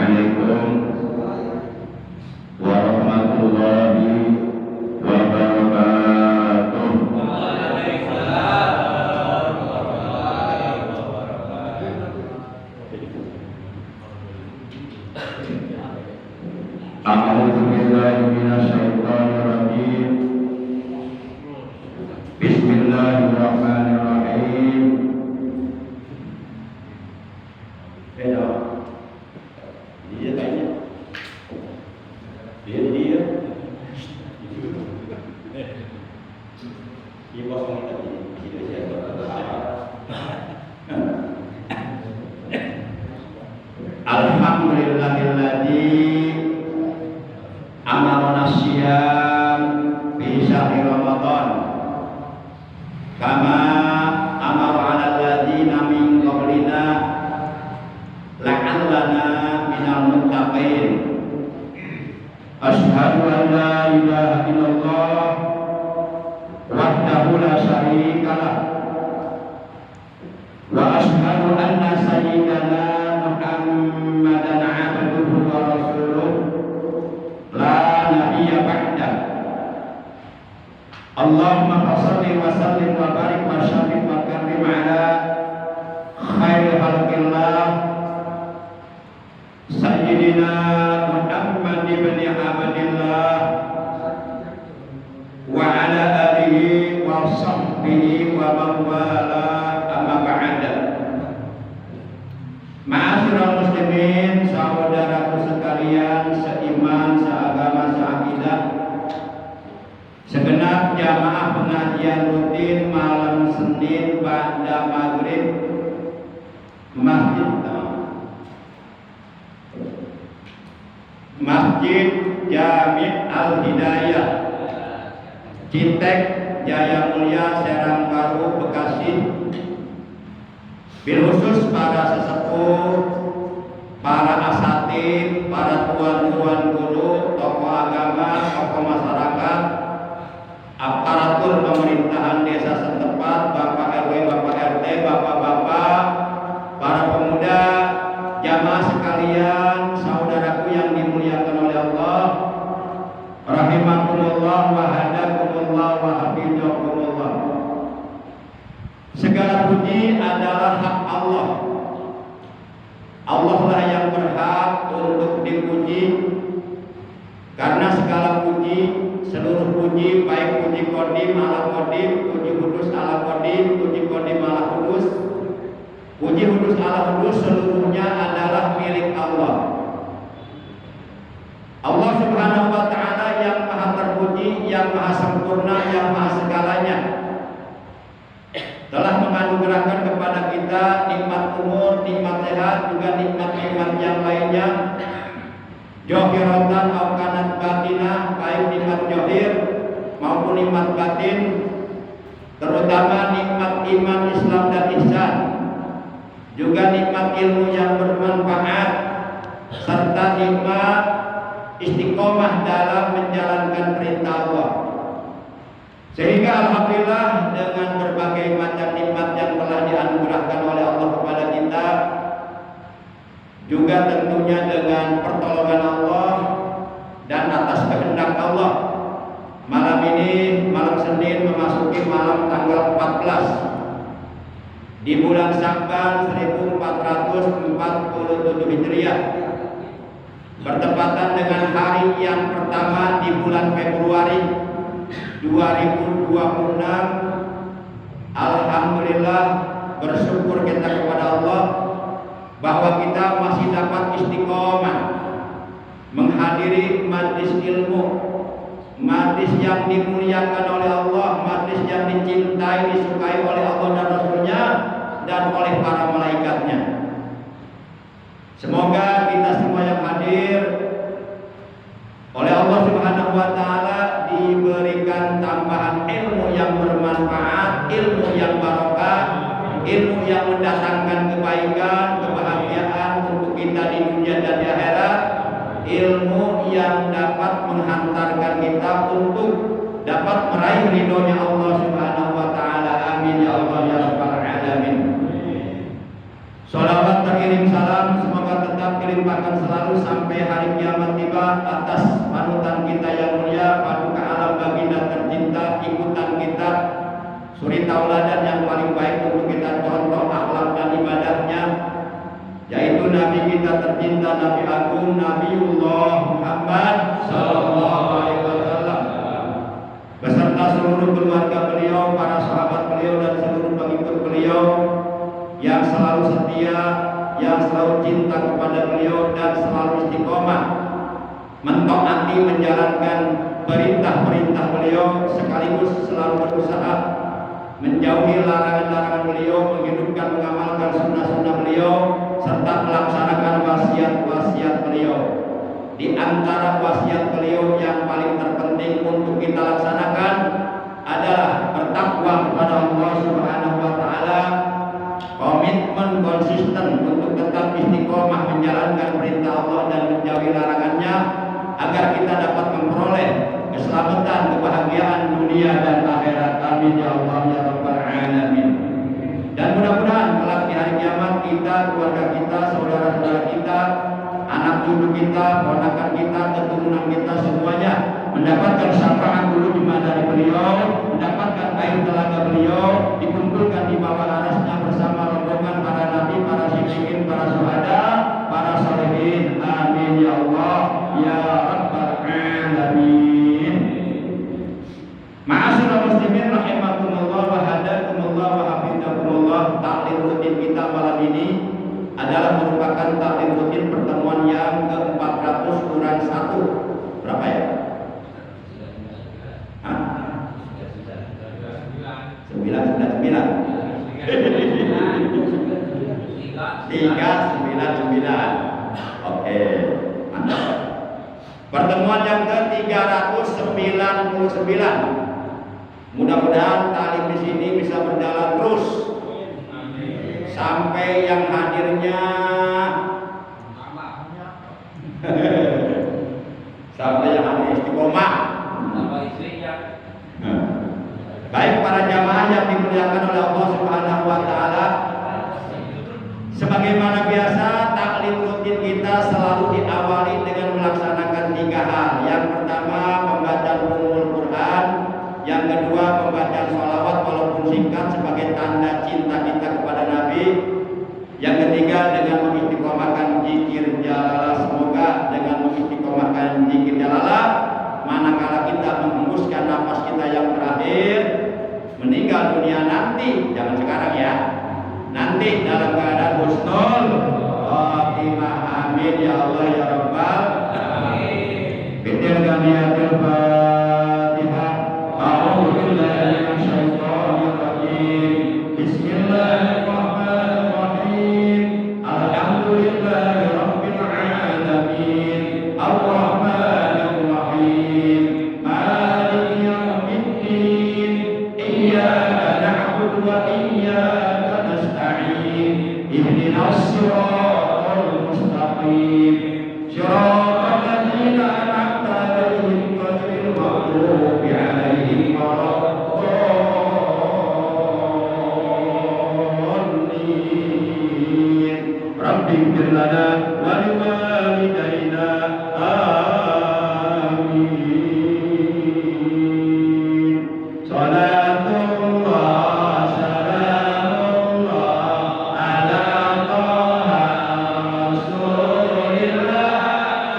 Assalamualaikum warahmatullahi wabarakatuh. A'udzu billahi minasyaitonir rajim. Bismillahirrahmanirrahim. Dia tanya. Dia. Dia bohong tadi. Tidak siapa. Alhamdulillahilladzi amarna syiyam fi syahri Ramadan kama amara 'alal ladzina min qablina la'allana minal muttaqin. Asyhadu an la ilaha illallah wahdahu la syarika lah wa asyhadu anna sayyidana Muhammadan 'abduhu wa rasuluh la nabiyya ba'dah. Allahumma shalli wa sallim wa barik wa syarif wa karim ala khairi khalqillah sayyidina Muhammad ibn Abdillah wa ala alihi wa sahbihi wa man wala amma ba'da. Ma'asyiral muslimin, saudaraku sekalian seiman, seagama, seakidah, segenap jamaah pengajian rutin malam Senin ba'da maghrib Masjid Jami' Al-Hidayah Citek Jaya Mulia Serang Baru Bekasi, bil khusus para sesepuh, para asatid, para tuan-tuan guru, tokoh agama, tokoh masyarakat, aparatur pemerintahan desa setempat, Bapak RW, Bapak RT, Bapak-bapak, para pemuda, jamaah sekalian, saudaraku yang dimuliakan oleh Allah, rahimakumullah wa hadakumullah wa hafizakumullah. Segala puji adalah hak Allah. Allah lah yang berhak untuk dipuji, karena segala puji, seluruh puji, baik puji qadim ala qadim, puji kudus ala qadim, puji qadim ala kudus, puji kudus ala kudus, seluruhnya adalah milik Allah. Allah subhanahu wa ta'ala yang maha terpuji, yang maha sempurna, yang maha segalanya, telah menganugerahkan kepada kita nikmat umur, nikmat sehat, juga nikmat-nikmat yang lainnya, johiratan au kanat batinah, baik nikmat johir maupun nikmat batin, terutama nikmat iman, Islam dan ihsan, juga nikmat ilmu yang bermanfaat, serta nikmat istiqomah dalam menjalankan perintah Allah. Sehingga alhamdulillah dengan berbagai macam nikmat yang telah dianugerahkan oleh Allah kepada kita, juga tentunya dengan pertolongan Allah dan atas kehendak Allah, malam ini, malam Senin memasuki malam tanggal 14 di bulan Sya'ban 1447 Hijriah, bertepatan dengan hari yang pertama di bulan Februari 2026. Alhamdulillah, bersyukur kita kepada Allah bahwa kita masih dapat istiqomah menghadiri majlis ilmu, majlis yang dimuliakan oleh Allah, majlis yang dicintai, disukai oleh Allah dan Rasulnya dan oleh para malaikatnya. Semoga kita semua yang hadir oleh Allah Subhanahu wa ta'ala diberikan tambahan ilmu yang bermanfaat, ilmu yang barokah, ilmu yang mendatangkan kebaikan, kebahagiaan untuk kita di dunia dan di akhirat, ilmu yang dapat menghantarkan kita untuk dapat meraih ridhonya Allah Subhanahu wa ta'ala. Amin ya Allah ya rabbal alamin. Shalawat teriring salam semoga tetap dilimpahkan selalu sampai hari kiamat tiba atas panutan kita yang mulia, paduka alam baginda tercinta, ikutan kita, suri tauladan yang paling baik untuk kita contoh akhlak dan ibadahnya, yaitu Nabi kita tercinta, Nabi Agung, Nabiullah Muhammad Sallallahu Alaihi Wasallam, beserta seluruh keluarga beliau, para sahabat beliau dan seluruh pengikut beliau yang selalu setia, yang selalu cinta kepada beliau dan selalu istiqomah mentaati menjalankan perintah-perintah beliau, sekaligus selalu berusaha menjauhi larangan-larangan beliau, menghidupkan mengamalkan sunnah-sunnah beliau, serta melaksanakan wasiat-wasiat beliau. Di antara wasiat beliau yang paling terpenting untuk kita laksanakan adalah bertakwa kepada Allah Subhanahu wa taala, komitmen konsisten untuk tetap istiqomah menjalankan perintah Allah dan menjauhi larangannya, agar kita dapat memperoleh keselamatan, kebahagiaan dunia dan akhirat. Amin ya Allah ya rabbal alamin. Dan mudah-mudahan kelak di hari kiamat kita, keluarga kita, saudara-saudara kita, anak cucu kita, ponakan kita, keturunan kita semuanya mendapatkan syafaat dulu di dari beliau, mendapatkan air telaga beliau, dikumpulkan di bawah arasnya bersama rombongan para nabi, para siddiqin, para syuhada, para sholihin. Amin ya Allah ya rabbal alamin. Ma'asyiral muslimin rahimakumullah wa hadakumullah wa hafizakumullah. Taklim rutin kita malam ini adalah merupakan taklim rutin pertemuan yang ke-400 kurang 1. Berapa ya? 399. Oke, mantap. Pertemuan yang ke-399. Mudah-mudahan talim di sini bisa berjalan terus sampai yang hadirnya sampai yang hadir istiqomah. Baik para jamaah yang dimuliakan oleh Allah Subhanahu wa taala, sebagaimana biasa taklim rutin kita selalu diawali dengan melaksanakan 3 hal. Yang pertama pembacaan umul Quran, yang kedua pembacaan sholawat walaupun singkat sebagai tanda cinta kita kepada Nabi, yang ketiga dengan mengistiqomahkan zikir jalalah. Semoga dengan mengistiqomahkan zikir jalalah, manakala kita menghembuskan nafas kita yang terakhir, meninggal dunia nanti, jangan sekarang ya, nanti dalam keadaan husnul khatimah. Amin ya Allah ya rabbal alamin. Bidil ganiyatil Fatihah. A'udzu billahi minasyaitonir rajim. Bismillahirrahmanirrahim. Alhamdulillahi rabbil alamin. Ar-Rahmanir Rahim. Maliki yaumiddin. Iyyaka na'budu wa iyyaka nasta'in. Ihdinas siratal mustaqim. Siratal ladzina an'amta 'alaihim ghairil maghdubi 'alaihim waladdallin. Rabbighfir lana wa liwalidayna. Amin. Salatullah salamullah ala Taha Rasulillah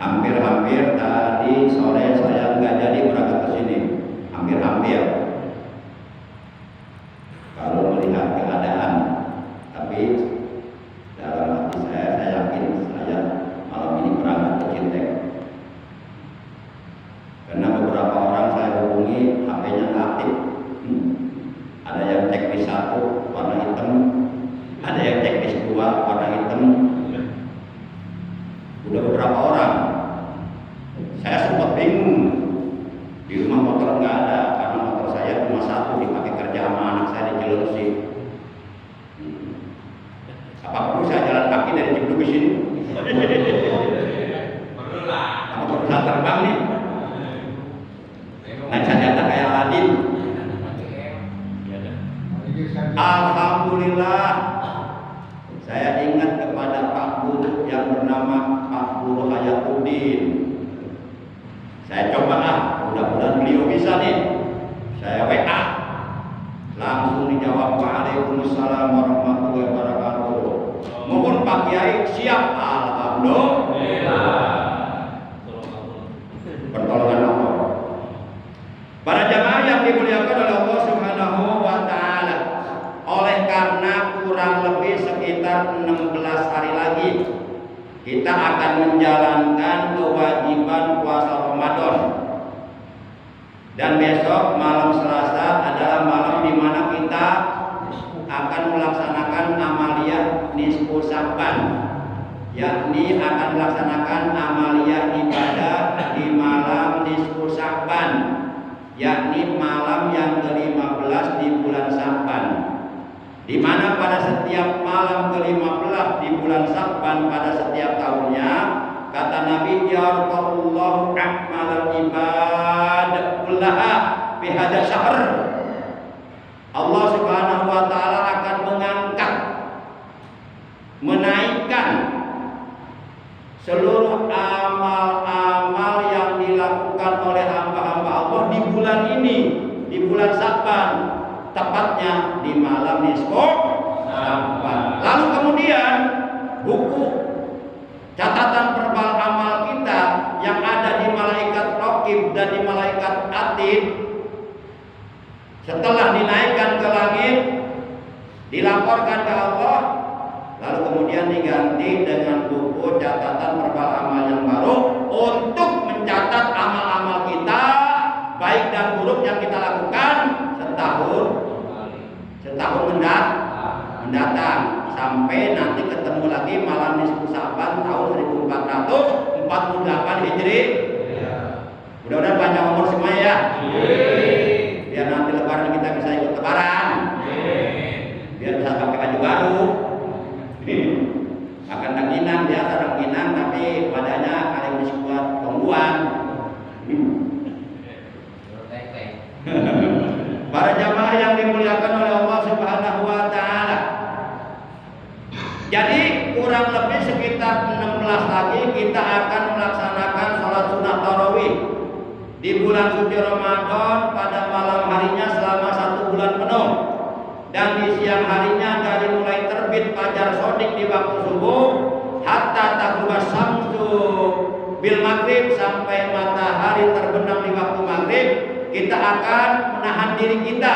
Hampir-hampir tadi sore saya nggak jadi berangkat ke sini. Hampir-hampir. Kalau melihat keadaan, tapi dalam hati saya yakin saya malam ini berangkat ke Cintek. Karena beberapa orang saya hubungi HP-nya nggak aktif. Ada yang checklist 1 warna hitam, ada yang checklist 2 warna hitam. Udah beberapa orang. Saya sempat bingung. Di rumah motor nggak ada karena motor saya cuma 1 dipakai kerja sama anak saya di Cilengsi. Apa perlu saya jalan kaki dari Cibubur ke sini? Perlu lah. Apa perlu saya terbang nih? Naik senjata kayak Aladin. Alhamdulillah. Saya ingat kepada Pak Guru yang bernama Pak Guru Hayatuddin. Saya coba mudah-mudahan beliau bisa nih. Saya WA, langsung dijawab, Waalaikumsalam warahmatullahi wabarakatuh. Mohon Pak Kiai siap. Alhamdulillah. Pertolongan Allah. Para jamaah yang dimuliakan oleh Allah Subhanahu wa Ta'ala, oleh karena kurang lebih sekitar 16 hari lagi kita akan menjalankan kewajiban puasa Ramadan. Dan besok malam Selasa adalah malam di mana kita akan melaksanakan amaliyah nisfu Sya'ban, yakni akan melaksanakan amaliyah ibadah di malam nisfu Sya'ban, yakni malam yang ke-15 di bulan Sya'ban. Di mana pada setiap malam ke-15 di bulan Sya'ban pada setiap tahunnya, kata Nabi, yarfa'ullahu a'malal ibad kullaha fi hadzal syahr. Allah Subhanahu wa Ta'ala akan mengangkat, menaikkan seluruh amal-amal yang dilakukan oleh hamba-hamba Allah di bulan ini, di bulan Sya'ban, tepatnya di malam nisfu Sya'ban. Lalu kemudian buku catatan verbal amal kita yang ada di malaikat Raqib dan di malaikat Atid, setelah dinaikkan ke langit, dilaporkan ke Allah, lalu kemudian diganti dengan buku catatan verbal amal yang baru untuk mencatat amal-amal kita baik dan buruk yang kita lakukan setahun mendatang, sampai nanti ketemu lagi malam nisfu Sya'ban tahun 1448 Hijri. Mudah-mudahan panjang umur semuanya ya. Biar nanti lebaran kita bisa ikut lebaran. Biar bisa pakai baju baru. Makan rengginang, biasa rengginang tapi badannya kalian bisa buat tungguan. Para jamaah yang dimuliakan oleh Allah Subhanahu wa Ta'ala. Jadi kurang lebih sekitar 16 lagi kita akan melaksanakan sholat sunat tarawih di bulan suci Ramadan pada malam harinya selama 1 bulan penuh, dan di siang harinya dari mulai terbit fajar shodiq di waktu subuh hatta taghrubas syamsu bil maghrib, sampai matahari terbenam di waktu maghrib. Kita akan menahan diri kita,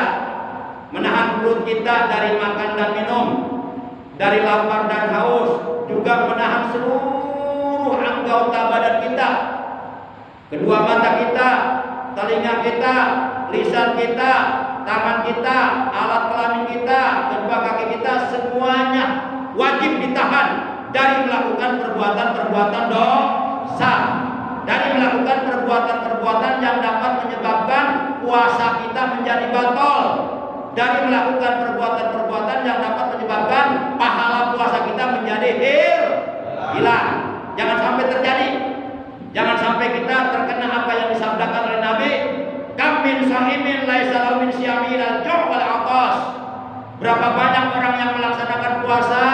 menahan perut kita dari makan dan minum, dari lapar dan haus, juga menahan seluruh anggota badan kita kedua mata kita, telinga kita, lisan kita, tangan kita, alat kelamin kita, kedua kaki kita, semuanya wajib ditahan dari melakukan perbuatan-perbuatan dosa, dari melakukan perbuatan-perbuatan yang dapat menyebabkan puasa kita menjadi batal, dari melakukan perbuatan-perbuatan yang dapat menyebabkan pahala puasa kita menjadi hilang. Jangan sampai terjadi. Jangan sampai kita terkena apa yang disabdakan oleh Nabi, kam min sha'imin laisa lahu min siyami illa al-ju' wal 'atas. Berapa banyak orang yang melaksanakan puasa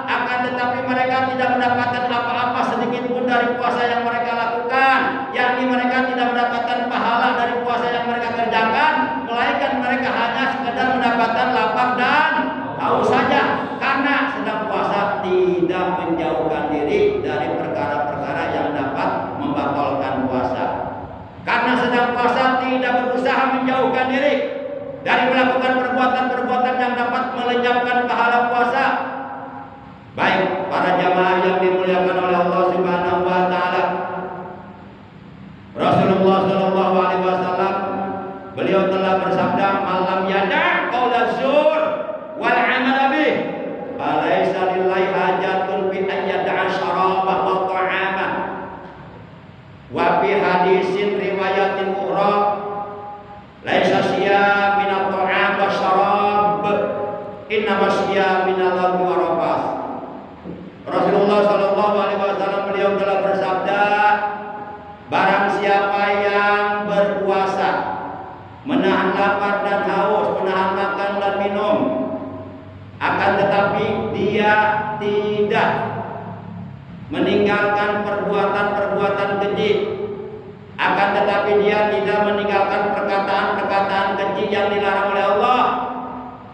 akan tetapi mereka tidak mendapatkan apa-apa sedikit pun dari puasa yang mereka lakukan, yakni mereka tidak mendapatkan pahala dari puasa yang mereka kerjakan, melainkan mereka hanya sekedar mendapatkan lapar dan haus saja, karena sedang puasa tidak menjauhkan diri dari perkara-perkara yang dapat membatalkan puasa. Karena sedang puasa tidak berusaha menjauhkan diri dari melakukan perbuatan-perbuatan yang dapat melenyapkan pahala puasa. Baik para jamaah yang dimuliakan oleh Allah Subhanahu wa taala, Rasulullah sallallahu alaihi wasallam beliau telah bersabda, "Malam yada' qaula zur wal 'amal bih, falaisa lillahi hajatun fi an yada'a syarabah wa ta'amah." Wa fi hadisin riwayatin ukhra, laisa siyam min at-ta'am wa syarab, innama siyam min al-lagwi wa rafas. Rasulullah sallallahu alaihi wasallam beliau telah bersabda, barang siapa yang berpuasa, menahan lapar dan haus, menahan makan dan minum, akan tetapi dia tidak meninggalkan perbuatan-perbuatan keji, akan tetapi dia tidak meninggalkan perkataan-perkataan keji yang dilarang oleh Allah,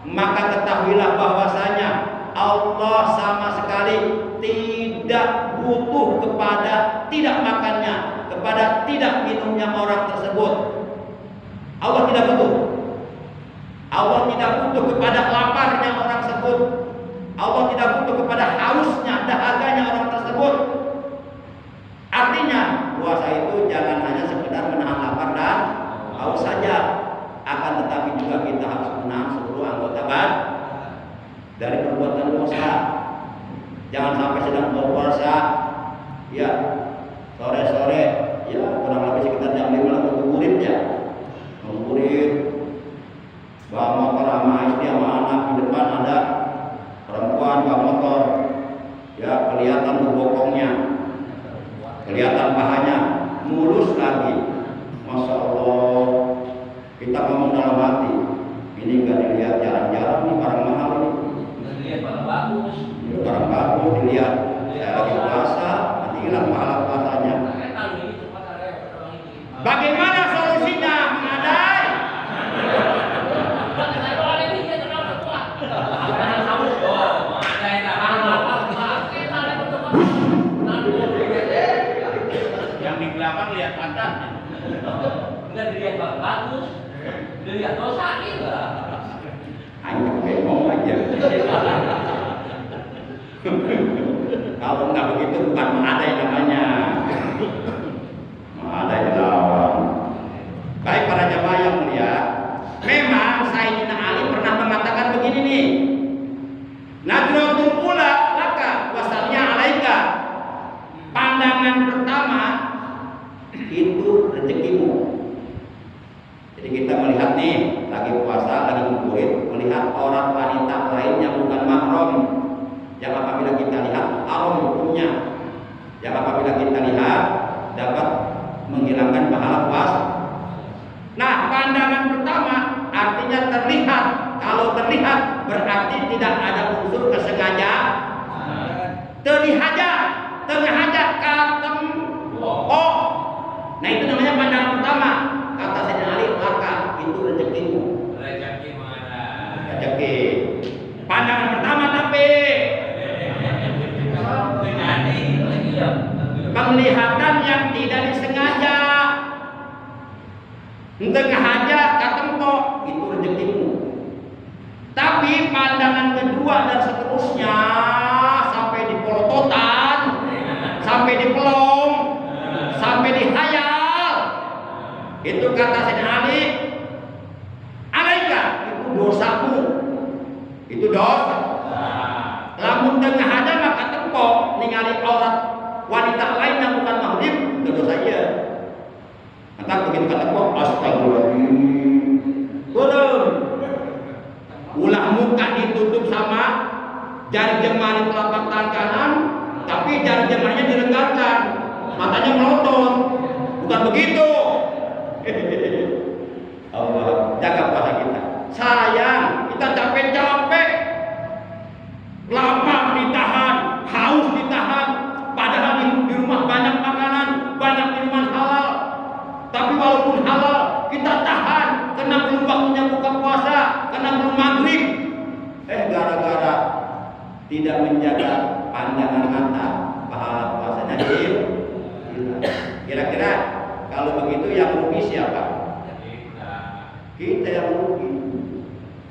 maka ketahuilah bahwasanya Allah sama sekali tidak butuh kepada tidak makannya, kepada tidak minumnya orang tersebut. Allah tidak butuh. Allah tidak butuh kepada laparnya orang tersebut. Allah tidak butuh kepada hausnya, dahaganya orang tersebut. Artinya puasa itu jangan hanya sekedar menahan lapar dan haus saja, akan tetapi juga kita harus menahan seluruh anggota badan dari perbuatan dosa. Jangan sampai sedang berpuasa, ya sore-sore, ya kurang lebih sekitar jam 5 lalu ngabuburit ya, ngabuburit, bawa motor sama istri sama anak, di depan ada perempuan bawa motor, ya kelihatan bokongnya, kelihatan pahanya, mulus lagi, masya Allah. Kita ngomong dalam hati, ini nggak dilihat, jarang-jarang nih barang mahal ini. Dilihat barang bagus. Barang bagus dilihat, saya lagi puasa, nanti hilang pahala puasanya. Bagaimana solusinya, mengadai? Yang di belakang lihat pantatnya. Enggak dilihat barang bagus, dilihat dosa juga. Hanya bengong aja. Kalau nggak begitu bukan mengadai namanya. Mengadai lawan. Baik para jamaah yang mulia, memang Sayyidina Ali pernah mengatakan begini nih, Nadratul ula laka wasalnya alaika. Pandangan pertama itu rezekimu. Jadi kita melihat nih, lagi puasa, lagi ngabuburit, melihat orang wanita lain yang bukan mahram, yang apabila kita lihat haram hukumnya, yang apabila kita lihat dapat menghilangkan pahala puasa. Nah, pandangan pertama artinya terlihat. Kalau terlihat berarti tidak ada unsur kesengajaan. Terlihat katem oh. Nah, itu namanya pandangan pertama. Kata Sayyidina Ali, laka itu rezekimu. Rezeki mana? Rezeki. Pandangan pertama tapi penglihatan yang tidak disengaja. Tengah aja katempok itu rezekimu. Tapi pandangan kedua dan seterusnya sampai di polototan, sampai di pelong, sampai di hayal, Itu kata Sayyidina Ali, alaika, itu dosamu. Itu dosa. Lamun tengah aja maka tepok ningali aurat wanita lain yang bukan mahrim, itu dosa iya. Maka begitu kata tepok, astagfirullahaladzim. Belum. Ulah muka ditutup sama jari jemari telapak tangan kanan, tapi jari jemarinya dilenggarkan, matanya melotot. Bukan begitu. Allah jaga puasa kita. Sayang, kita capek-capek, lapar ditahan, haus ditahan, padahal di rumah banyak makanan, banyak minuman halal. Tapi walaupun halal, kita tahan karena belum waktunya buka puasa, karena belum maghrib. Gara-gara tidak menjaga pandangan mata, pahala puasanya hilang. Kira-kira kalau begitu yang rugi siapa? Kita yang rugi.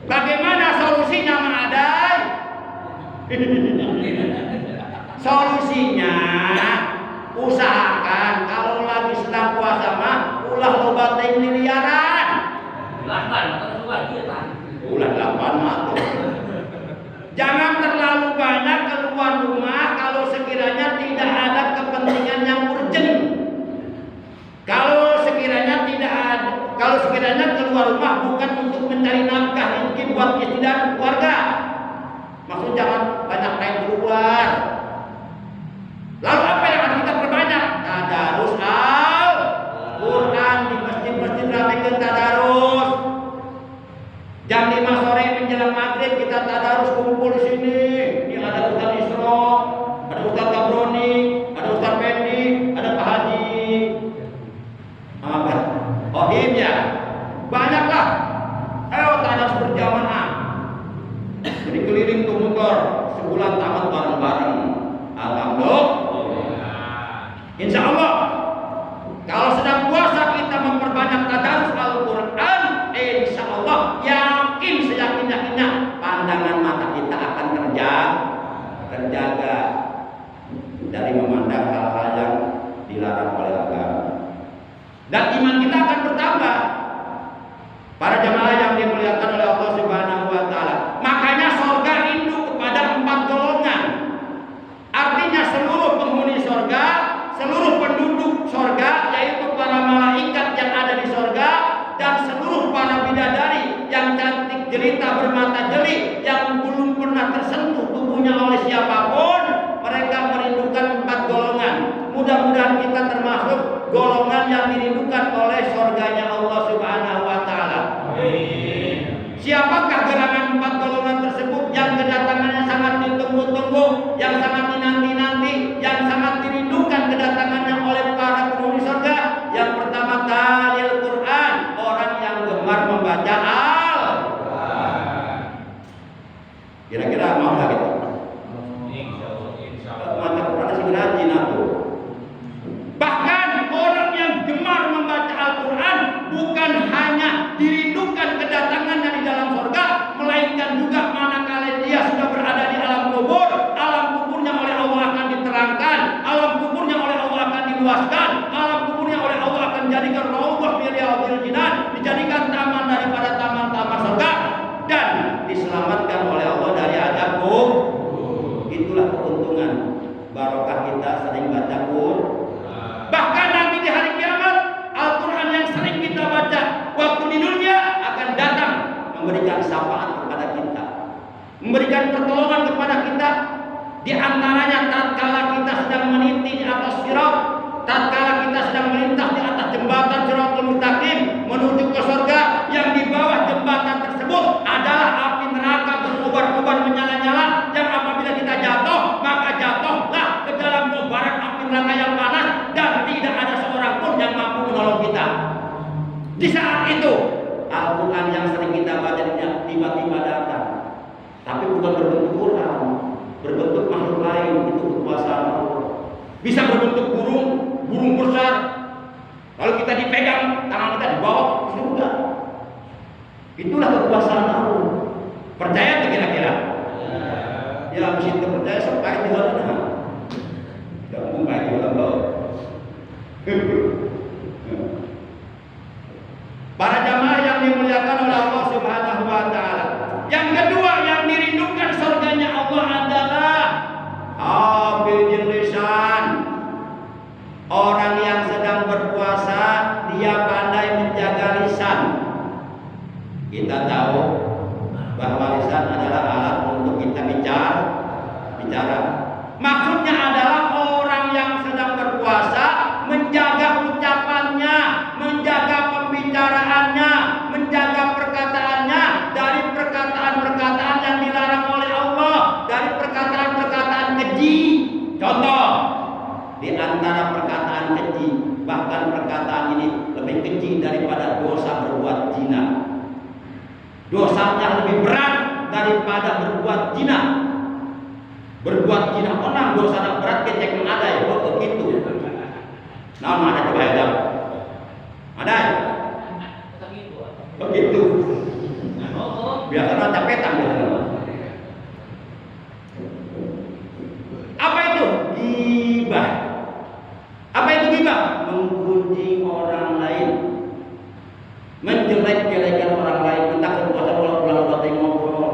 Bagaimana solusinya Ma'adai? Solusinya usahakan kalau lagi sedang puasa mah ulah loba teh miliaran. Ulah 8 mah. Jangan terlalu banyak keluar rumah kalau sekiranya tidak ada kepentingan yang urgent. Kalau sekiranya keluar rumah bukan untuk mencari nafkah rezeki buat istri dan keluarga. Maksud jangan banyak main keluar. Lalu apa yang harus kita perbanyak? Tadarus Al-Quran di masjid-masjid ramekeun tadarus. Jam 5 sore menjelang maghrib kita tadarus kumpul di sini. Ini ada Ustaz Isro, ada Ustaz Gabroni, ada Ustaz Fendi, ada Pak Haji. Ohim ya, banyaklah. Ayo tadarus berjamaah. Jadi keliling tuh motor sebulan tamat bareng-bareng. Alhamdulillah. Insya Allah kalau sedang puasa kita memperbanyak tadarus Al-Quran, insya Allah yakin seyakin-yakinnya pandangan mata kita akan terjaga dari memandang hal-hal yang dilarang oleh agama. Dan iman kita akan bertambah. Para jamaah yang dimuliakan oleh Allah Subhanahu wa taala. Makanya surga rindu kepada 4 golongan. Artinya seluruh penghuni surga, seluruh penduduk surga, yaitu para malaikat yang ada di surga dan seluruh para bidadari yang cantik jelita bermata jeli yang belum pernah tersentuh tubuhnya oleh siapapun, mereka merindukan 4 golongan. Mudah-mudahan kita termasuk golongan yang dirindukan oleh surganya Allah Subhanahu wa taala. Siapakah gerangan 4 golongan tersebut yang kedatangannya sangat ditunggu-tunggu, yang sangat dinanti-nanti, yang sangat dirindukan kedatangannya oleh para penghuni surga? Yang pertama talil Quran, orang yang gemar membaca Al-Quran. Kira-kira mau nggak kita? Baca Quran sih rajin aku. Bahkan orang yang gemar membaca Al-Quran bukan hanya dirindukan kedatangannya di dalam surga, melainkan juga manakala dia sudah berada di alam kubur, alam kuburnya oleh Allah akan diterangkan, alam kuburnya oleh Allah akan diluaskan, alam kuburnya oleh Allah akan dijadikan raudhah min riyadhil jinan, dijadikan taman daripada taman-taman surga, dan diselamatkan oleh Allah dari azab kubur. Itulah keuntungan barokah kita sering baca Quran. Bahkan nanti di hari kiamat Al-Quran yang sering kita baca waktu di dunia akan datang memberikan syafaat kepada kita, memberikan pertolongan kepada kita. Di antaranya tatkala kita sedang meniti di atas sirat, tatkala kita sedang melintas di atas jembatan Shiratal Mustaqim menuju ke surga, yang di bawah jembatan tersebut adalah api neraka berkobar-kobar menyala-nyala, yang apabila kita jatuh maka jatuhlah ke dalam kobaran api neraka yang panas dan tidak ada seorang pun yang mampu menolong kita. Di saat itu Al-Quran yang sering kita baca tiba-tiba datang, tapi bukan berbentuk Quran, berbentuk makhluk lain. Itu kekuasaan Allah. Bisa berbentuk burung besar, lalu kita dipegang, tangan kita dibawa ke surga. Itulah kekuasaan Allah. Percaya tuh kira-kira? Ya mesti percaya sampai di mana? Gak mungkin di dalam bawah. Para jamaah yang dimuliakan oleh Allah Subhanahu wa taala. Yang kedua yang dirindukan surganya Allah adalah hafizul lisan. Orang yang sedang berpuasa dia pandai menjaga lisan. Kita tahu bahwa lisan adalah alat untuk kita bicara. Maksudnya adalah orang yang sedang berpuasa menjaga ucapannya, menjaga pembicaraannya, menjaga perkataannya dari perkataan-perkataan yang dilarang oleh Allah, dari perkataan-perkataan keji. Contoh, di antara perkataan keji, bahkan perkataan ini lebih keji daripada dosa berbuat zina. Dosanya lebih berat daripada berbuat zina. Berbuat zina orang dosa berat kecek mengada ya, begitu. Nama ada coba ya, ada. Begitu. Biasanya capetan biasanya. Apa itu? Ghibah. Apa itu ghibah? Menggunjing orang lain, menjelek-jelekan orang lain, entah kepuasa pulang ngobrol.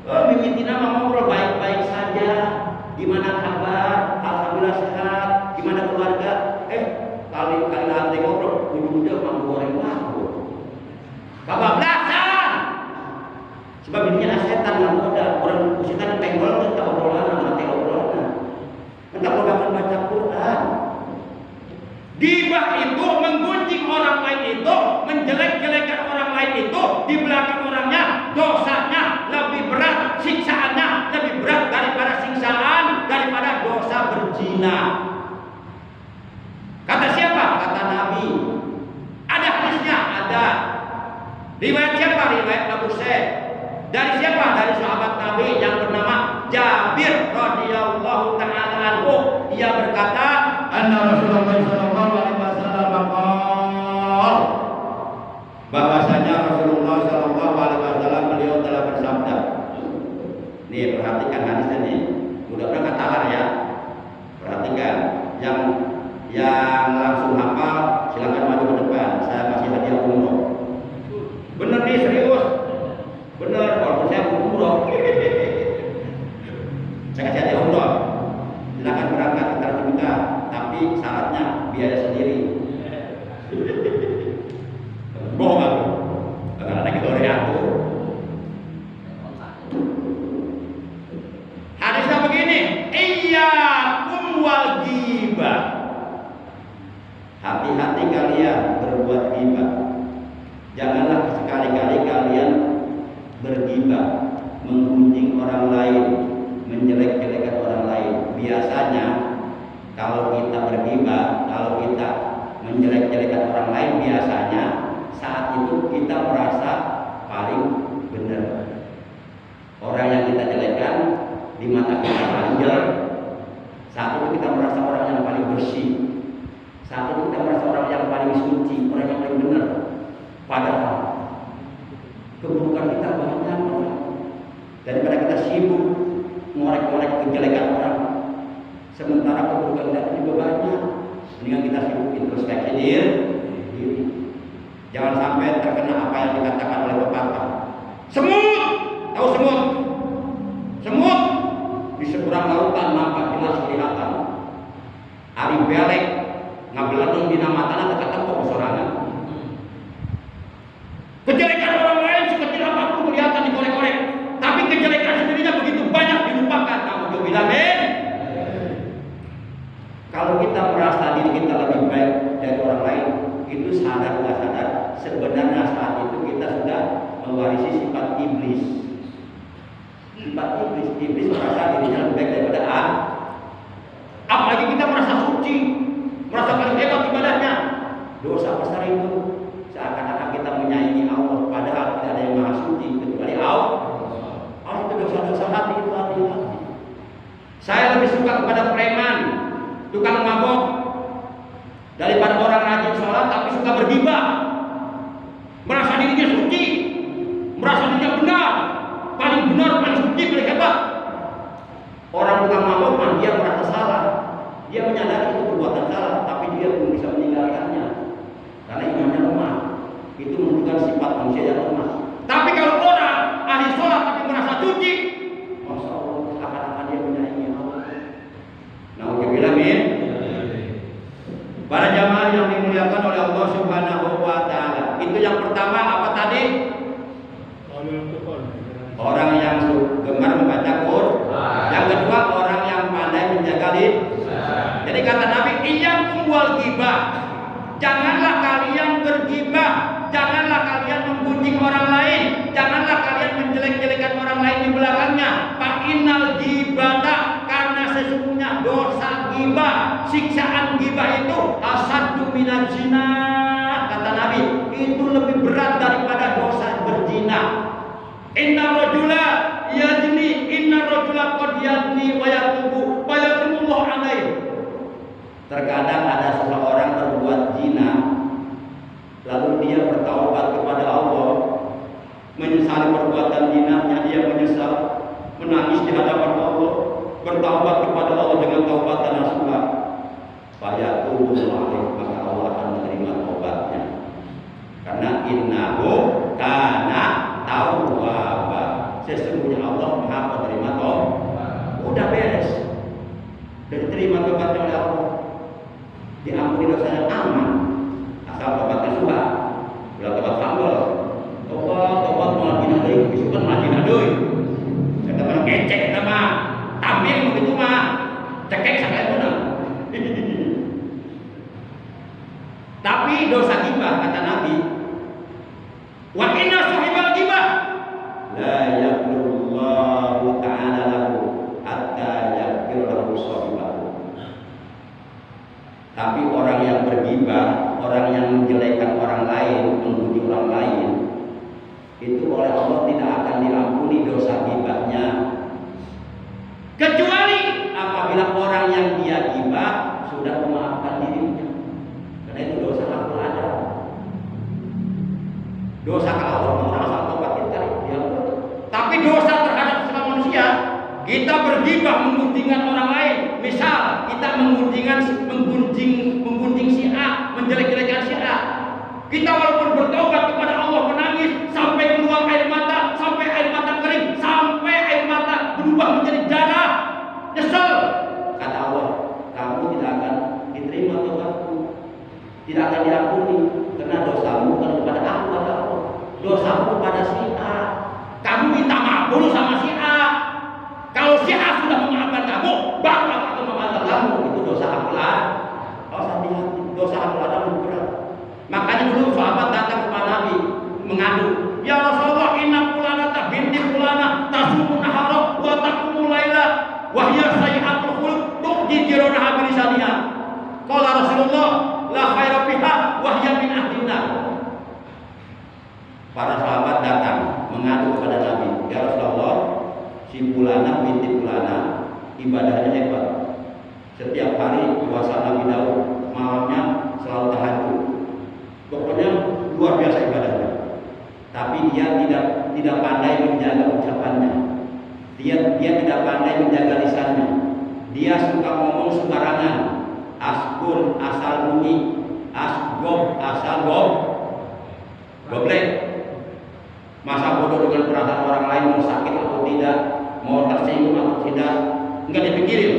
Mimiti nama ngobrol baik-baik saja. Gimana kabar? Alhamdulillah sehat. Gimana keluarga? Kali nanti ngobrol, ujung-ujung mau goreng laku. Bablasan. Sebab ininya setan nggak mudah. Orang setan penggol itu tak obrolan, mati obrolan. Entah kalau baca Quran. Ghibah itu menggunjing orang lain itu, menjelek-jelekan orang lain itu di belakang orangnya, dosanya lebih berat, siksaannya lebih berat daripada siksaan daripada dosa berzina. Kata siapa? Kata Nabi. Ada hadisnya? Ada. Riwayat siapa? Riwayat Abu Sa'id. Dari siapa? Dari sahabat Nabi yang bernama Jabir radhiyallahu taala anhu. Ia berkata, "Anna Rasulullah sallallahu alaihi wasallam qala," bahwasanya Rasulullah sallallahu alaihi wasallam beliau telah bersabda. Nih, perhatikan hadisnya nih. Mudah-mudahan katakan ya. Perhatikan. Yang langsung hafal silakan maju ke depan. Saya kasih hadiah umroh. Bener nih, serius. Bener, kalau saya umroh. Saya kasih hadiah umroh. Silakan berangkat ke Tarjimita, tapi syaratnya biaya sendiri. Bohong aku. Karena ada kita orang aku. Hadisnya begini, iyyakum wal ghibah. Hati-hati kalian berbuat ghibah. Janganlah sekali-kali kalian berghibah, menggunjing orang lain, menjelek-jelekan orang lain. Biasanya kalau kita berghibah, kalau kita menjelek-jelekan orang lain, biasanya saat itu kita merasa paling benar. Orang yang kita jelekan di mata kita anjel. Saat itu kita merasa orang yang paling bersih. Saat itu kita merasa orang yang paling suci, orang yang paling benar. Padahal keburukan kita banyak, daripada kita sibuk ngorek-ngorek kejelekan orang, sementara keburukan kita juga banyak. Mendingan kita sibuk introspeksi diri. Jangan sampai terkena apa yang dikatakan oleh pepatah. Semut, tahu semut? Semut di seberang lautan nampak jelas kelihatan. Ari belek ngabelanung dina matana teu ketemu sorangan. Kejelekan orang lain sekecil apapun kelihatan dikorek-korek, tapi kejelekan sendirinya begitu banyak dilupakan. Alhamdulillah, men. Kalau kita merasa diri kita lebih baik dari orang lain, itu sadar nggak sadar, sebenarnya saat itu kita sudah mewarisi sifat iblis. Sifat iblis merasa dirinya lebih baik daripada apalagi kita merasa suci, merasa paling hebat ibadahnya. Dosa besar itu seakan-akan kita menyaingi Allah, padahal tidak ada yang maha suci kecuali Allah. Itu dosa-dosa hati itu hati-hati. Saya lebih suka kepada preman, tukang mabok, daripada orang rajin sholat tapi suka bergibah, merasa dirinya suci, merasa dirinya benar, paling suci, paling hebat. Orang tukang mabok mah dia merasa salah, dia menyadari itu perbuatan salah, tapi dia belum bisa meninggalkannya karena imannya lemah. Itu Itu yang pertama apa tadi? Orang yang gemar membaca Quran. Yang kedua orang yang pandai menjaga lisan. Jadi kata Nabi, iyyakum wal ghibah. Janganlah kalian bergibah, janganlah kalian menggunjing orang lain, janganlah kalian menjelek-jelekan orang lain di belakangnya. Fa innal ghibata, karena sesungguhnya dosa ghibah, siksaan ghibah itu asaddu minaz zina. Kata Nabi, itu lebih berat daripada dosa berzina. Inna rajula yazni, inna rajula qad yazni wa yatubu wa yatubullah alaihi. Terkadang ada seseorang berbuat zina, lalu dia bertaubat kepada Allah, menyesali perbuatan zinanya, dia menyesal, menangis di hadapan Allah, bertaubat kepada Allah dengan taubatan nasuha. Fayatubullah alaihi, maka Allah akan menerima taubatnya. Karena innahu kana tawwaba, sesungguhnya Allah Maha penerima taubat. Udah beres, dan diterima taubatnya oleh Allah, diampuni dosanya, aman. Asal tobatnya suha, udah tobat sambal, tobat malah dina deui, bisukan malah dina deui. Eta mah ngecek, eta mah tampil begitu mah cekek sakali beunang. Tapi dosa ghibah kata Nabi, wa inna sahibal ghibah la yaqulullahu ta'ala lahu hatta yaghfir lahu sahibahu. Tapi orang yang bergibah, orang yang menjelekan orang lain, memuji orang lain, itu oleh Allah tidak akan diampuni dosa gibahnya, kecuali apabila orang yang dia gibah sudah memaafkan dirinya. Karena itu dosa hakul ada. Dosa kalau orang asal tobat kita dia. Tapi dosa terhadap sesama manusia, kita bergibah menggunjingkan orang lain. Misal kita menggunjing si A, menjelek-jelekan si A. Kita walaupun bertobat kepada Allah, menangis sampai keluar air mata, sampai air mata kering, sampai air mata berubah menjadi darah, nyesel. Kata Allah, kamu tidak akan diterima tobatmu, tidak akan diampuni, karena dosamu bukan kepada aku, kata Allah. Dosamu kepada si A. Kamu minta maaf dulu sama si A. Kalau si A sudah memaafkan kamu, baru aku akan memaafkan kamu. Itu dosa akulah. Awas hati-hati, dosa akulah lebih berat. Makanya dulu sahabat datang kepada Nabi mengadu, ya Rasulullah, inna fulanata binti fulana tasumu nahara wa taqumu laila wa hiya sayyi'atul khuluq tu'ti jironaha bilisaniha. Qala Rasulullah, la khaira fiha wa hiya min ahlina. Para sahabat datang mengadu kepada Nabi, ya Rasulullah, si fulana binti fulana ibadahnya hebat. Setiap hari puasa Nabi Daud, malamnya selalu tahajud. Pokoknya luar biasa ibadahnya. Tapi dia tidak pandai menjaga ucapannya. Dia tidak pandai menjaga lisannya. Dia suka ngomong sembarangan. Asgun asal bunyi, asgob asal goblek. Masa bodoh dengan perasaan orang lain, mau sakit atau tidak, mau tersinggung atau tidak, enggak dipikirin.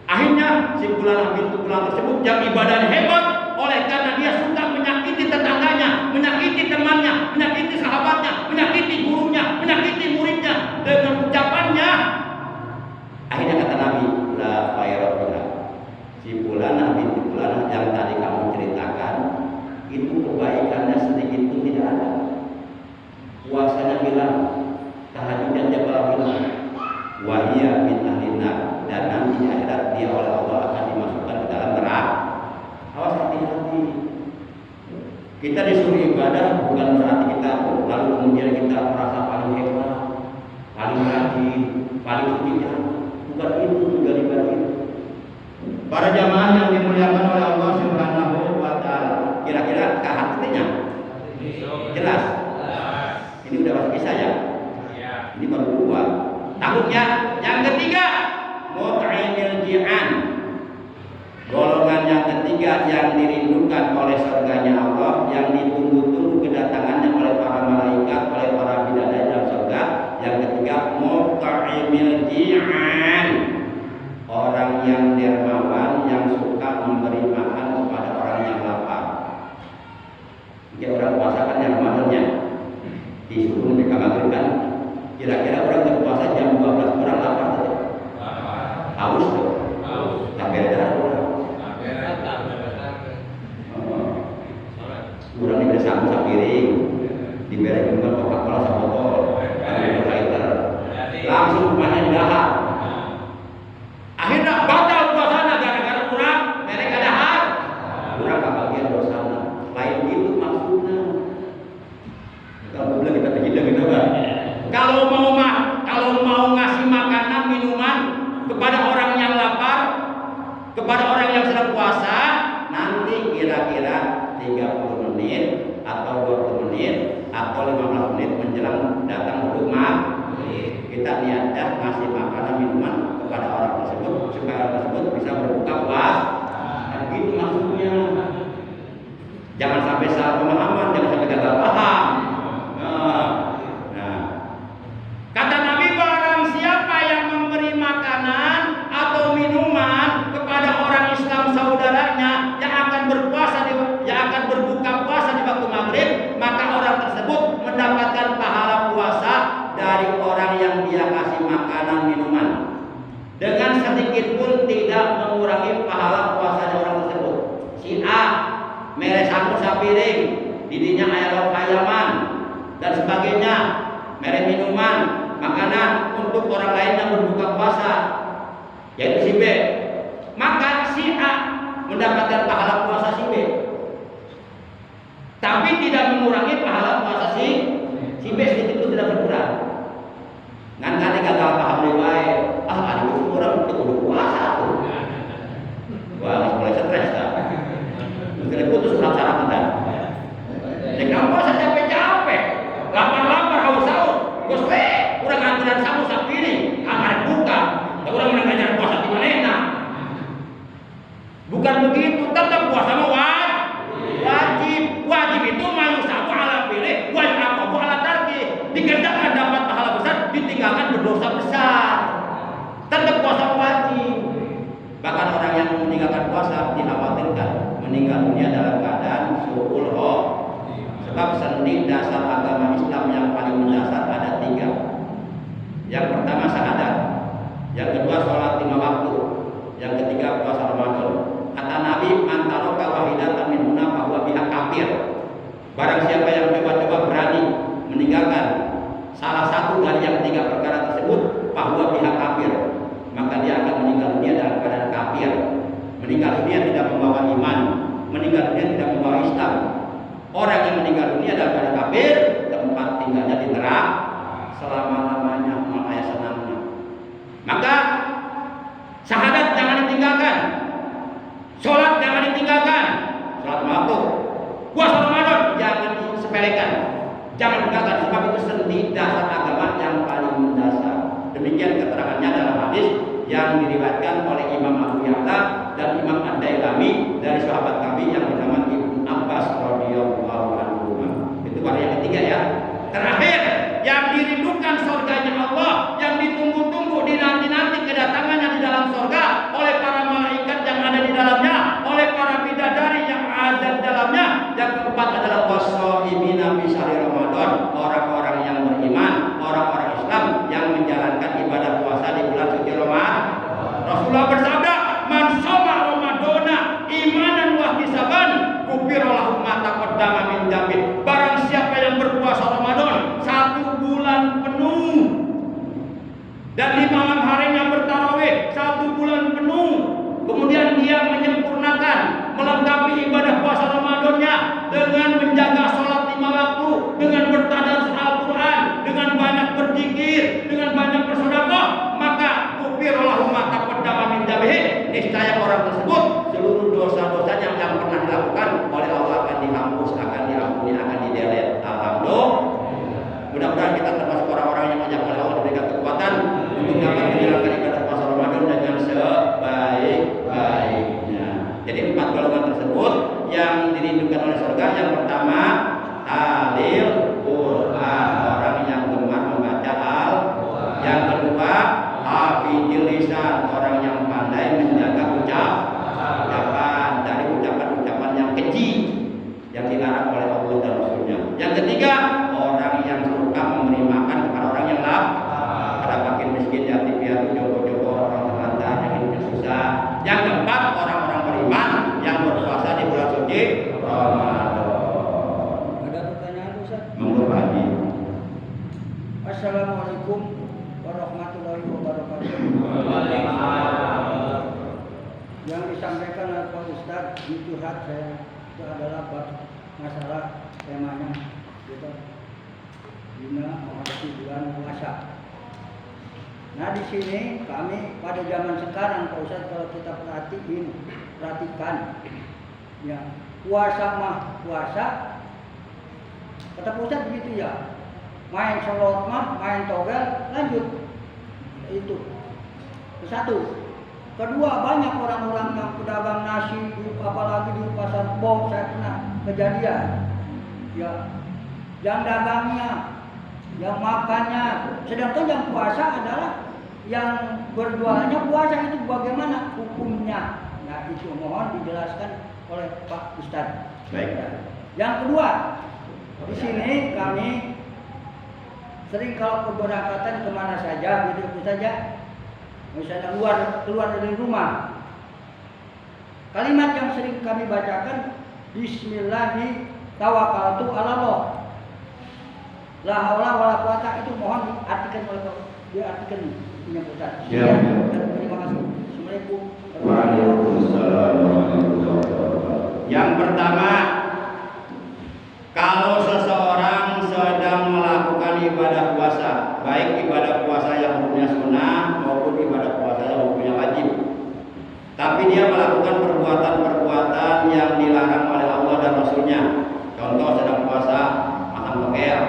Akhirnya si fulanah binti fulan tersebut yang ibadahnya hebat, oleh karena dia suka menyakiti tetangganya, menyakiti temannya, menyakiti sahabatnya, menyakiti gurunya, menyakiti muridnya dengan ucapannya. Akhirnya kata Nabi, la khaira, si fulanah binti fulanah yang tadi kamu ceritakan itu kebaikannya sedikit pun tidak ada. Puasanya hilang, tahajudnya jabal hilang, wahia min ahlinnar, dan nanti akhirat dia oleh Allah akan dimasukkan ke dalam neraka. Awas hati-hati. Kita disuruh ibadah bukan berarti kita lalu kemudian kita merasa paling hebat, paling rajin, paling suci. Bukan itu tujuan ibadah itu. Para jamaah yang dimuliakan oleh Allah Subhanahu wa taala, kira-kira artinya jelas? Ini udah masuk kisah ya? Ini baru dua. Takutnya yang ketiga, mut'inil ji'an. Golongan yang ketiga yang dirindukan oleh surganya Allah, yang ditunggu-tunggu kedatangannya oleh para malaikat, oleh para bidadari dalam surga. Yang ketiga, mut'inil ji'an. Orang yang dermawan, yang suka memberi makan kepada orang yang lapar. Jika orang puasa kan yang Ramadannya disuruh mereka maghrib kan. Kira-kira orang berpuasa jam 12 orang lapar tadi. Haus tuh. Tak beda orang. Orang diberi sabu sapiring, diberi minuman Coca-Cola sabotol, liter, langsung rumahnya didahar. Akhirnya batal puasanya gara-gara kurang mereka dahar. Kurang kebagian dosanya. Lain itu maksudnya. Kalau bilang kita terhidang gitu kan. Kalau mau ngasih makanan minuman kepada orang yang lapar, kepada orang yang sedang puasa, nanti kira-kira 30 menit atau 20 menit atau 15 menit menjelang datang waktu maghrib, kita niatkan ngasih makanan minuman kepada orang tersebut supaya orang tersebut bisa berbuka puasa. Dan gitu maksudnya. Jangan sampai salah pemahaman, jangan sampai gagal paham. Kata Nabi, barang siapa yang memberi makanan atau minuman kepada orang Islam saudaranya yang akan berbuka puasa di waktu maghrib, maka orang tersebut mendapatkan pahala puasa dari orang yang dia kasih makanan minuman, dengan sedikit pun tidak mengurangi pahala puasa dari orang tersebut. Si A mere sapu sapiring, didinya ayam ayaman dan sebagainya, mere minuman makanan untuk orang lain yang berbuka puasa, yaitu si B, maka si A mendapatkan pahala puasa si B, tapi tidak mengurangi pahala puasa si B, sedikit itu tidak berkurang. Ngan kali gagal paham riwayat, ada itu orang untuk berpuasa tuh, wah mulai stres dah, mungkin putus acara kita. Jangan puasa capek-capek, lapar-lapar haus-haus, Gusti. Kurang aturan sabu sapiring, kamar buka, orang mengajar puasa di mana? Bukan begitu, tetap puasa wajib itu mayu sabu ala pilih, wajib apa bu ala tarki, dikerjakan dapat pahala besar, ditinggalkan berdosa besar. Tetap puasa wajib. Bahkan orang yang meninggalkan puasa dikhawatirkan meninggal dunia dalam keadaan su'ul khotimah. Sebab sendi dasar agama Islam yang paling mendasar ada 3. Yang pertama syahadat, yang kedua sholat 5 waktu, yang ketiga puasa Ramadan. Kata Nabi, antara kawahidatan minuna bahwa pihak kafir. Barang siapa yang coba-coba berani meninggalkan salah satu dari yang 3 perkara tersebut, bahwa pihak kafir, maka dia akan meninggal dunia dalam keadaan kafir. Meninggal dunia tidak membawa iman, meninggal dunia tidak membawa Islam. Orang yang meninggal dunia dalam keadaan kafir, tempat tinggalnya di neraka selama-lamanya, makanya senangnya. Maka syahadat jangan ditinggalkan, sholat jangan ditinggalkan, sholat waktu, puasa Ramadan jangan disepelekan, jangan tinggalkan, sebab itu sendi dasar agama yang paling mendasar. Demikian keterangannya dalam hadis yang diriwayatkan oleh Imam Abu Ya'la dan Imam Ad-Dailami dari sahabat Nabi yang bernama Ibnu Abbas radhiyallahu anhu. Itu pada yang ketiga ya. Terakhir, yang dirindukan surganya Allah, yang ditunggu-tunggu, dinanti-nanti kedatangannya di dalam surga oleh para malaikat yang ada di dalamnya, oleh para bidadari yang ada di dalamnya. Yang keempat adalah washoimina fi syahri Ramadan, orang-orang yang beriman, orang-orang Islam yang menjalankan ibadah puasa di bulan suci Ramadan. Rasulullah bersabda, man shoma Ramadana imanan wa ihtisaban ghufira lahu ma taqaddama min dzambi. Barang siapa yang berpuasa Ramadan 1 bulan penuh dan di malam harinya bertarawih 1 bulan penuh, kemudian dia menyempurnakan, melengkapi ibadah puasa Ramadannya dengan menjaga sholat 5 waktu, dengan bertadarus Al-Quran, dengan banyak berzikir, dengan banyak bersedekah, maka ghufira lahu ma taqaddama min dzambihi. Niscaya orang tersebut seluruh dosa-dosanya yang pernah dilakukan oleh Allah akan dihapus, akan diampuni, akan didelete. Alhamdulillah. Mudah-mudahan kita termasuk orang-orang yang menjaga Allah diberikan kekuatan untuk dapat menjalankan ibadah puasa Ramadan dengan sebaik-baiknya. Jadi 4 golongan tersebut yang dirindukan oleh surga. Yang pertama, talil Quran, orang yang gemar membaca Al-Quran. Yang kedua, hafidil lisan, orang yang pandai menjaga ucapan dari ucapan-ucapan yang keji yang dilarang oleh Allah dan Rasulnya. ketiga, orang yang suka memberi makan kepada orang yang lapar, pada fakir miskin, yatim piatu, jogo-jogo, orang terlantar yang hidupnya susah. Yang keempat, orang-orang beriman yang berpuasa di bulan suci Ramadan. Ada pertanyaan Ustaz? Monggo Pak Haji. Assalamualaikum warahmatullahi wabarakatuh. Yang disampaikan oleh Pak Ustaz di curhat saya itu adalah masalah temanya gitu, guna menghadapi bulan puasa. Nah di sini kami pada zaman sekarang Pak Ustaz, kalau kita perhatikan ya, puasa mah puasa, kata Pak Ustaz begitu ya, main selot mah main togel lanjut, itu satu. Kedua, banyak orang-orang yang pedagang nasi, apalagi di pasar Bom, saya pernah kejadian ya, yang dagangnya, yang makannya, sedangkan yang puasa adalah yang berjualannya puasa, itu bagaimana hukumnya? Nah itu mohon dijelaskan oleh Pak Ustadz. Baik. Yang kedua, di sini kami sering kalau keberangkatan kemana saja, begitu saja, misalnya keluar dari rumah, kalimat yang sering kami bacakan, Bismillahi tawakkaltu ala Allah, la haula wala quwata, itu mohon diartikan punya Ustaz. Ya. Terima kasih. Assalamualaikum Waalaikumsalam. Yang pertama, kalau seseorang sedang melakukan ibadah puasa, baik ibadah puasa yang hukumnya sunnah maupun ibadah puasa yang hukumnya wajib, tapi dia melakukan perbuatan-perbuatan yang dilarang oleh Allah dan Rasulnya. Contoh, sedang puasa makan tokel,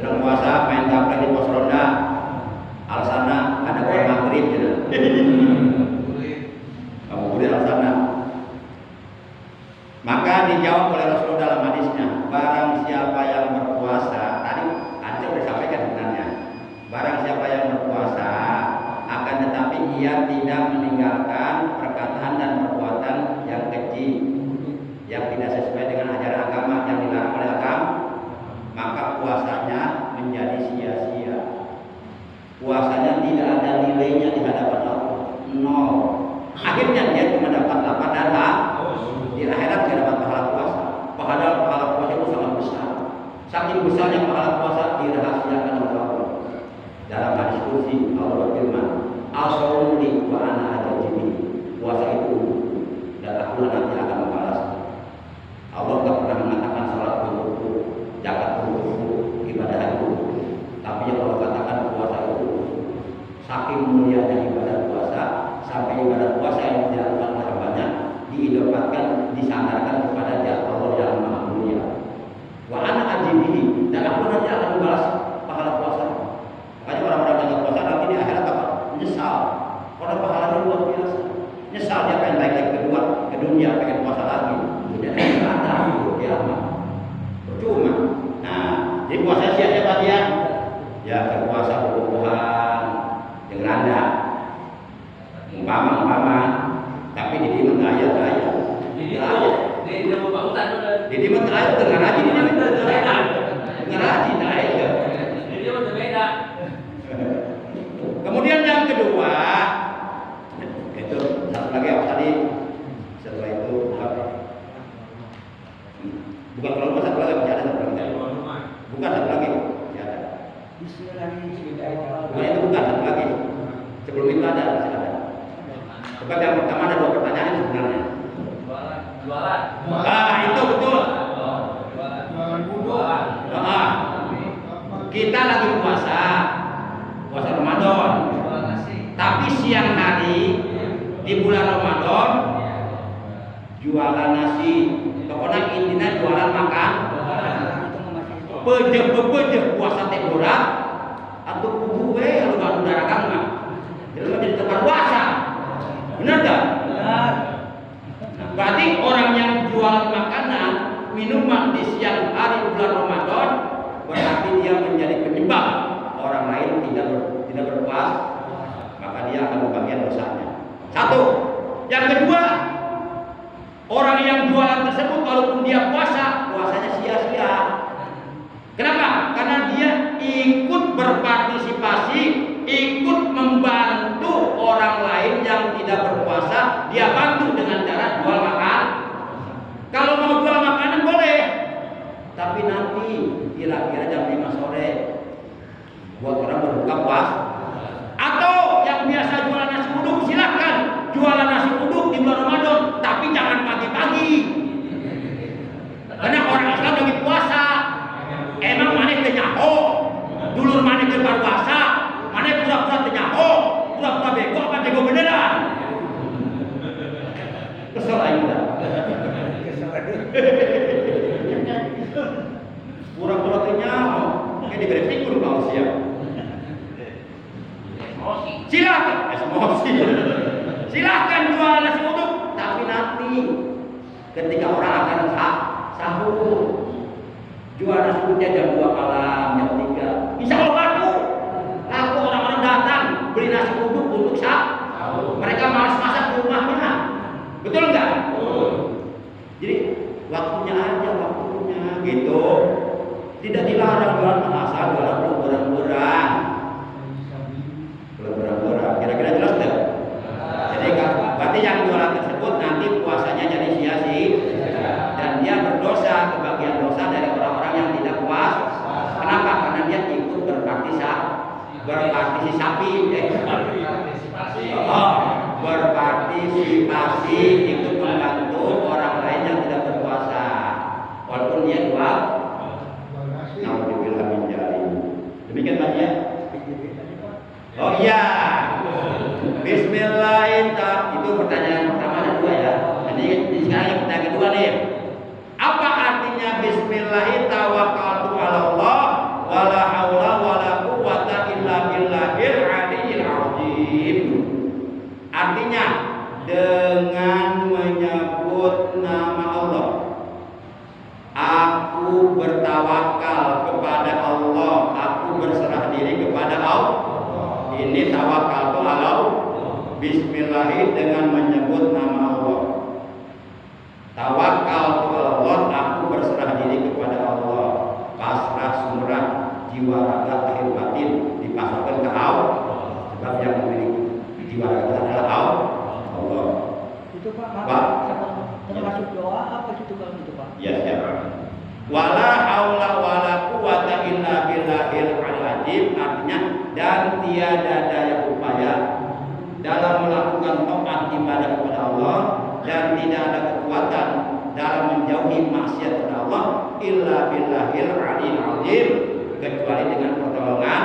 sedang puasa main gaplek di pos ronda, alasannya ada orang maghrib gitu. Kamu boleh alasannya. Maka dijawab oleh Rasul dalam hadisnya, barang siapa yang berpuasa, tadi sudah disampaikan sebenarnya, barang siapa yang berpuasa, akan tetapi ia tidak meninggalkan perkataan dan perbuatan yang keji, yang tidak sesuai dengan ajaran agama yang dilarang oleh agama, maka puasanya menjadi sia-sia. Puasanya tidak ada nilainya di hadapan Allah, nol. Akhirnya dia cuma dapat lapar dan di akhirat dia dapat pahala puasa. Padahal pahala puasa itu sangat besar. Saking besarnya pahala puasa dirahasiakan oleh Allah. Dalam hadis qudsi Allah berfirman, "As-shaumu li wa ana ajzihi." Puasa itu dan aku nanti akan membalas. Allah tak pernah mengatakan salat untukku, zakat untukku, ibadah itu. Tapi yang Allah katakan puasa itu, saking mulianya ibadah puasa, sampai ibadah puasa yang dilakukan oleh hambanya diidopatkan, disandarkan kepada Dia Allah yang Maha Mulia. Wa ana ajibihi, dan aku nanti akan membalas pahala puasa. Makanya orang-orang yang puasa nanti di akhirat apa? Menyesal. Karena pahalanya luar biasa. Nyesal dia pengen balik kedua ke dunia, pengen puasa lagi. Tidak ada itu kiamat. Percuma. Nah, jadi puasa sia-sia dia. Ya berpuasa buah-buahan yang randa. Umpama, tapi di dia gaya. Di rumah hutan udah. Jadi mah terakhir dengan ngaji ini ngaji aja. Jadi udah beda. Kemudian yang kedua, itu satu lagi apa tadi? Setelah itu bukan kalau satu lagi masih ada satu lagi. Bukan satu lagi masih ada. Bukan itu bukan satu lagi. Sebelum itu ada masih ada. Sebab yang pertama ada dua pertanyaan sebenarnya. Jualan. Itu betul. Kita lagi puasa Ramadan. Tapi siang hari di bulan Ramadan jualan nasi. Pokoknya intinya jualan makan. Pejeh puasa teguran atau kubu lalu baru dagang mah. Jadi tempat puasa. Benar tak? Benar. Berarti orang yang jualan makanan, minuman di siang hari bulan Ramadan, berarti dia menjadi penyebab orang lain tidak berpuasa, maka dia akan membagian dosanya. Satu. Yang kedua, orang yang jualan tersebut walaupun dia puasa, puasanya sia-sia. kira-kira jam 5 sore buat orang berbuka puasa. Atau yang biasa jualan nasi uduk, silahkan jualan nasi uduk di bulan Ramadan, tapi jangan pagi-pagi. Karena orang Islam lagi puasa. Emang maneh teu nyaho, dulur maneh keur puasa, maneh pura-pura teu nyaho, pura-pura bego apa bego beneran? Kesel aing dah. Pura-pura teu nyaho, kayak diberi pikun kau siap. Silakan, emosi. Silahkan jual nasi uduk, tapi nanti ketika orang akan sahur, jual nasi uduknya jam 2 malam, jam 3. Insya Allah laku orang-orang datang beli nasi uduk untuk sahur. Mereka malas masak di rumahnya, betul nggak? Jadi waktunya aja, waktunya gitu. Tidak dilarang jualan asal jualan berang-berang. Kira-kira jelas tidak? Jadi berarti yang jualan tersebut nanti puasanya jadi sia-sia dan dia berdosa, kebagian dosa dari orang-orang yang tidak puas. Kenapa? Karena dia ikut berpartisipasi, berpartisipasi ikut membantu orang lain yang tidak berpuasa, walaupun dia jual. Nauzubillah min dzalik. Demikian Pak ya. Oh iya. Bismillahirrahmanirrahim. Itu pertanyaan pertama ada 2 ya. Jadi sekarang yang pertanyaan kedua nih. Apa artinya bismillahirrahmanirrahim tawakkaltu 'ala Allah wala haula wala quwwata illa billahil aliyyil azim? Artinya dengan menyebut nama Allah aku bertawakal kepada Allah, aku berserah diri kepada Allah. Ini tawakal tu Allah. Bismillahirrahmanirrahim dengan menyebut nama Allah. Tawakal tu Allah, aku berserah diri kepada Allah. Pasrah sumrah jiwa raga lahir batin dipasrahkan ke Allah. Sebab yang memiliki jiwa raga adalah Allah. Itu Pak, termasuk doa apa itu kalau itu Pak? Ya, siap. Wala haula wala quwwata illa billahil azim, artinya dan tiada daya upaya dalam melakukan taat ibadah kepada Allah dan tidak ada kekuatan dalam menjauhi maksiat kepada Allah illa billahil azim, kecuali dengan pertolongan.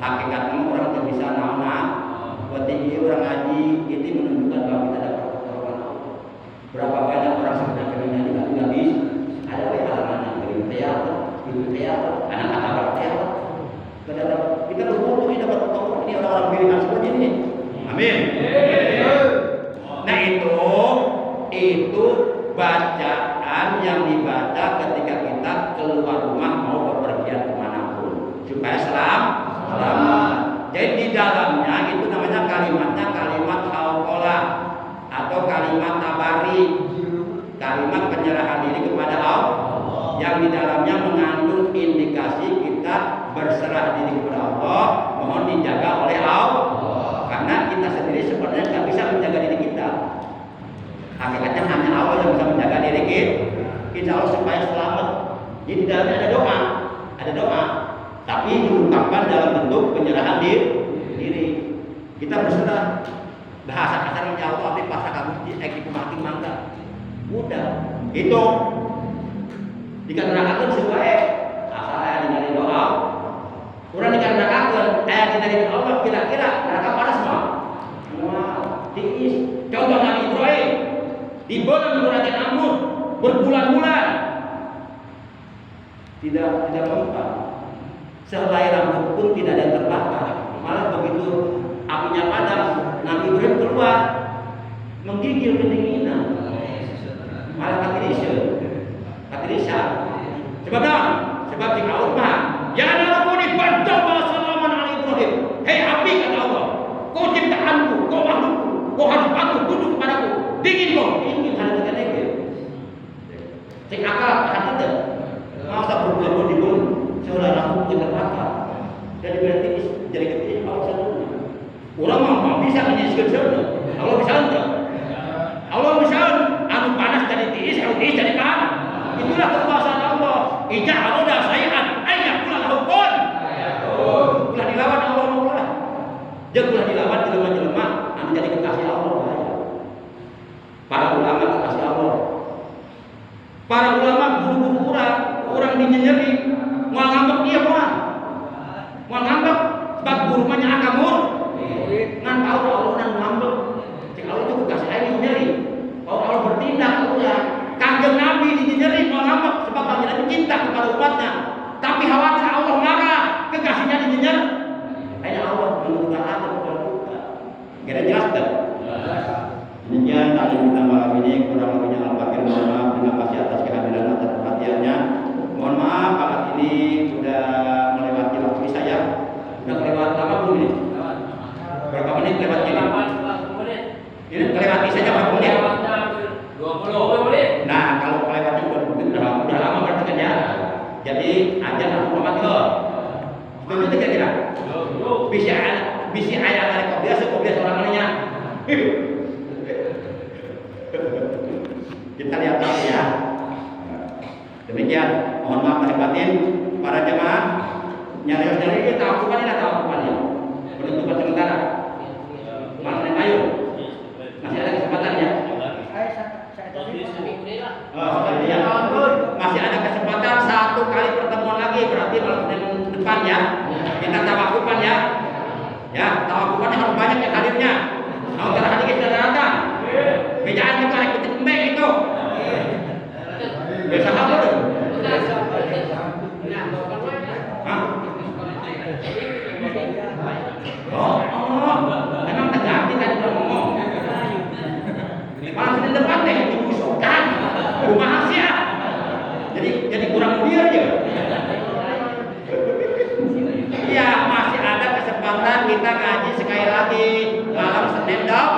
Hakikatnya orang tidak bisa naon-naon. Berarti orang ngaji ini menunjukkan bahwa kita dapat pertolongan Allah. Berapa banyak orang sedang ngaji nggak bisa. Ada halangan yang dari teater, anak kata teater. Kita berhubung ini dapat pertolongan. Ini orang-orang pilihan seperti ini. Amin. Nah itu bacaan yang dibaca ketika kita keluar rumah mau bepergian kemanapun supaya selamat. Jadi di dalamnya itu namanya kalimatnya kalimat hauqolah atau kalimat tabari, kalimat penyerahan diri kepada Allah yang di dalamnya mengandung indikasi kita berserah diri kepada Allah, mohon dijaga oleh Allah. Karena kita sendiri sebenarnya nggak bisa menjaga diri kita. Hakikatnya hanya Allah yang bisa menjaga diri kita. Insya Allah supaya selamat. Jadi di dalamnya ada doa, tapi diungkapkan dalam bentuk penyerahan diri. Kita berserah. Bahasa kasarnya Allah, tapi bahasa kamu di mati mangga. Udah, itu dikarenakan sesuai asal ayat dari doa. Kurang dikarenakan ayat dari Allah kira-kira mereka panas mau. Tiis. Contoh Nabi Ibrahim dibolong menggunakan anggur berbulan-bulan tidak mempan. Sehelai rambut pun tidak ada yang terbakar. Malah begitu apinya padam, Nabi Ibrahim keluar menggigil kedinginan. Malah katirisya. Sebab apa? Sebab jika Allah ya narukuni bantama salaman ala Ibrahim. Hei api kata Allah, kau ciptaanku, kau makhlukku, kau harus patuh tunduk kepadaku. Dingin kau, dingin hati kita. Sing akal hati kita. Masa berbulan-bulan dibunuh, seolah lampu kita terbakar. Jadi berarti jadi ketika Allah sendiri. Orang mau bisa menyiskan sana. Allah bisa enggak? Allah bisa anu panas jadi tiis, anu tiis jadi panas. Itulah kekuasaan Allah. Ija Allah menjadi kekasih Allah bahaya. Para ulama kekasih Allah. Para ulama guru-guru orang dinyenyeri, mau ngambek dia mau ngambek sebab guru banyak agamur. Ngan tahu Allah nang ngambek. Cik Allah itu kekasih air dinyenyeri. Kalau Allah bertindak Allah, Kanjeng Nabi dinyenyeri mau ngambek sebab Nabi cinta kepada umatnya. Tapi khawatir Allah marah, kekasihnya dinyenyeri. Hanya Allah menentukan atur kepada kita. Kira jelas tak? Demikian taklim kita malam ini, kurang lebihnya Al-Fakir mohon maaf, terima kasih atas kehadiran dan perhatiannya. Mohon maaf malam ini sudah melewati waktu saya. Sudah kelewat lama belum ini? Berapa menit lewat ini? 8 menit. Ini kelewati saja berapa menit? 20 menit. Nah kalau kelewatnya 20 menit udah lama berarti kan ya. Jadi ajar aku Muhammad ke. Setuju tidak kira? Bisi ayat dari kopiah orang lainnya. Kita lihat lagi ya. Demikian, mohon maaf lahir batin para jemaah. Nyari kita tawakupan ini atau tawakupannya? Penutupan sementara. Mana yang ayo? Masih ada kesempatan ya? Masih ada kesempatan 1 kali pertemuan lagi, berarti malam depan ya. Kita tawakupan ya. Ya, tawakupannya harus banyak yang hadirnya. Mau terhadir kita datang. Bejaan kita ikutin mbak itu. Biasa apa tuh? Hah? Memang terganti kan udah ngomong. Malah di depan deh dibusukkan. Rumah Asia. Jadi kurang dia aja. Iya, masih ada kesempatan kita ngaji sekali lagi malam Senin dong.